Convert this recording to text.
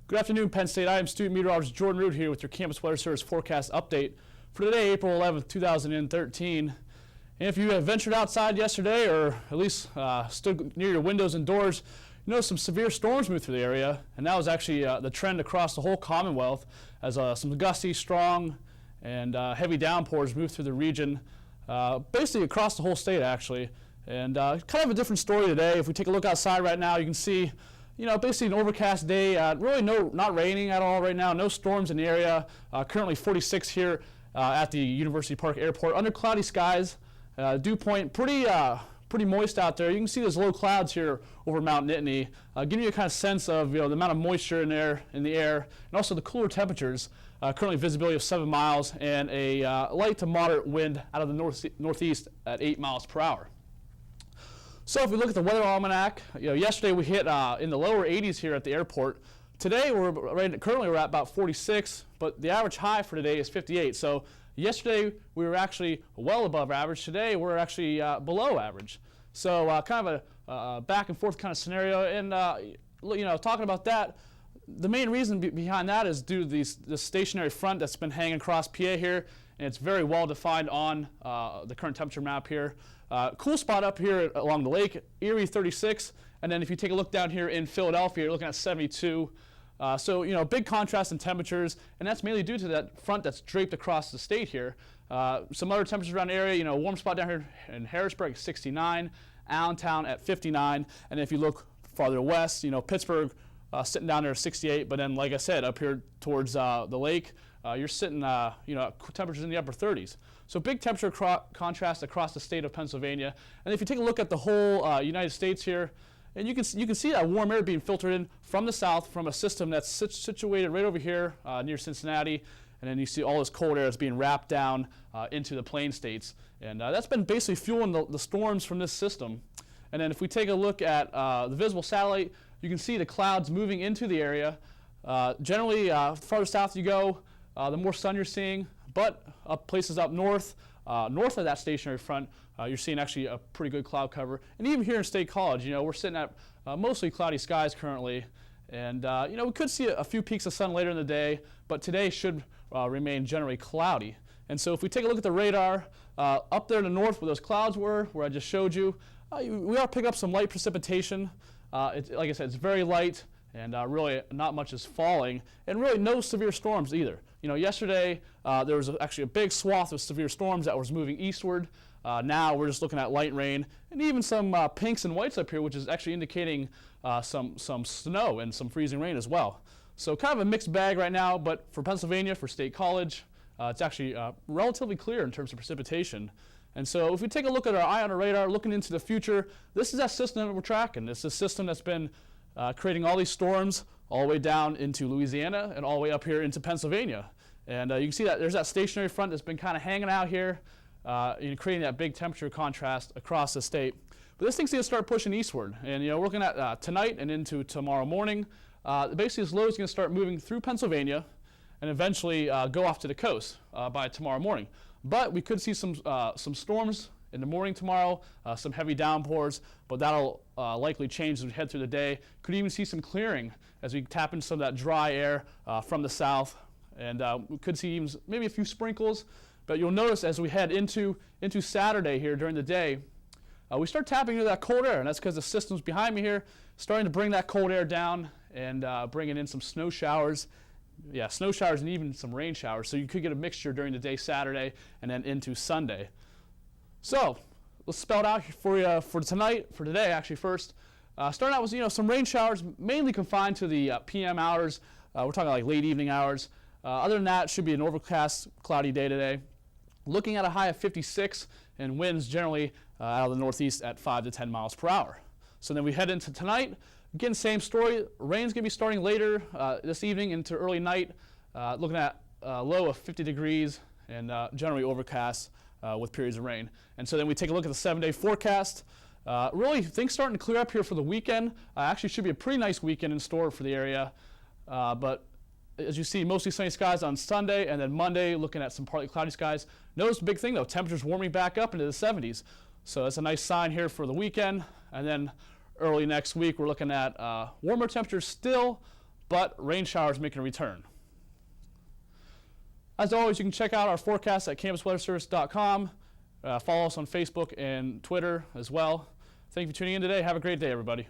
Good afternoon, Penn State. I am student meteorologist Jordan Root here with your Campus Weather Service forecast update for today, April 11th, 2013. And if you have ventured outside yesterday or at least stood near your windows and doors, you noticed some severe storms moved through the area, and that was actually the trend across the whole Commonwealth as some gusty, strong, and heavy downpours moved through the region, basically across the whole state actually. And kind of a different story today. If we take a look outside right now, you can see basically an overcast day, really not raining at all right now, no storms in the area, currently 46 here at the University Park Airport, under cloudy skies, dew point pretty moist out there. You can see those low clouds here over Mount Nittany, giving you a kind of sense of the amount of moisture in the air, and also the cooler temperatures, currently visibility of 7 miles, and a light to moderate wind out of the northeast at 8 miles per hour. So if we look at the weather almanac, yesterday we hit in the lower 80s here at the airport. Today currently we're at about 46, but the average high for today is 58. So yesterday we were actually well above average. Today we're actually below average. So kind of a back and forth kind of scenario. And talking about that, the main reason behind that is due to this stationary front that's been hanging across PA here, and it's very well defined on the current temperature map here. Cool spot up here along the lake, Erie 36, and then if you take a look down here in Philadelphia, you're looking at 72. So big contrast in temperatures, and that's mainly due to that front that's draped across the state here. Some other temperatures around the area, warm spot down here in Harrisburg, 69, Allentown at 59, and if you look farther west, Pittsburgh sitting down there at 68, but then like I said, up here towards the lake, you're sitting, temperatures in the upper 30s. So big temperature contrast across the state of Pennsylvania. And if you take a look at the whole United States here, and you can see that warm air being filtered in from the south from a system that's situated right over here near Cincinnati. And then you see all this cold air is being wrapped down into the plain states. And that's been basically fueling the storms from this system. And then if we take a look at the visible satellite, you can see the clouds moving into the area. Generally, the farther south you go, the more sun you're seeing, but places up north of that stationary front, you're seeing actually a pretty good cloud cover. And even here in State College, we're sitting at mostly cloudy skies currently. And, we could see a few peaks of sun later in the day, but today should remain generally cloudy. And so if we take a look at the radar, up there in the north where those clouds were, where I just showed you, we are picking up some light precipitation. Like I said, it's very light, and really not much is falling, and really no severe storms either. Yesterday there was actually a big swath of severe storms that was moving eastward. Now we're just looking at light rain, and even some pinks and whites up here, which is actually indicating some snow and some freezing rain as well. So kind of a mixed bag right now, but for Pennsylvania, for State College, it's actually relatively clear in terms of precipitation. And so if we take a look at our eye on the radar, looking into the future, this is that system that we're tracking. This is a system that's been creating all these storms all the way down into Louisiana and all the way up here into Pennsylvania. And you can see that there's that stationary front that's been kind of hanging out here, creating that big temperature contrast across the state. But this thing's going to start pushing eastward. And we're looking at tonight and into tomorrow morning. Basically, this low is going to start moving through Pennsylvania and eventually go off to the coast by tomorrow morning. But we could see some storms in the morning tomorrow, some heavy downpours, but that'll likely change as we head through the day. Could even see some clearing as we tap into some of that dry air from the south. And we could see even maybe a few sprinkles, but you'll notice as we head into Saturday here during the day, we start tapping into that cold air, and that's because the systems behind me here starting to bring that cold air down and bringing in some snow showers. Yeah, snow showers and even some rain showers. So you could get a mixture during the day Saturday and then into Sunday. So let's spell it out for you for today actually first. Starting out with some rain showers, mainly confined to the PM hours. We're talking like late evening hours. Other than that, it should be an overcast, cloudy day today. Looking at a high of 56 and winds generally out of the northeast at 5 to 10 miles per hour. So then we head into tonight. Again, same story. Rain's going to be starting later this evening into early night. Looking at a low of 50 degrees and generally overcast with periods of rain. And so then we take a look at the 7-day forecast. Really, things starting to clear up here for the weekend. Actually, should be a pretty nice weekend in store for the area. But as you see, mostly sunny skies on Sunday, and then Monday, looking at some partly cloudy skies. Notice the big thing, though, temperatures warming back up into the 70s. So that's a nice sign here for the weekend. And then early next week, we're looking at warmer temperatures still, but rain showers making a return. As always, you can check out our forecast at campusweatherservice.com. Follow us on Facebook and Twitter as well. Thank you for tuning in today. Have a great day, everybody.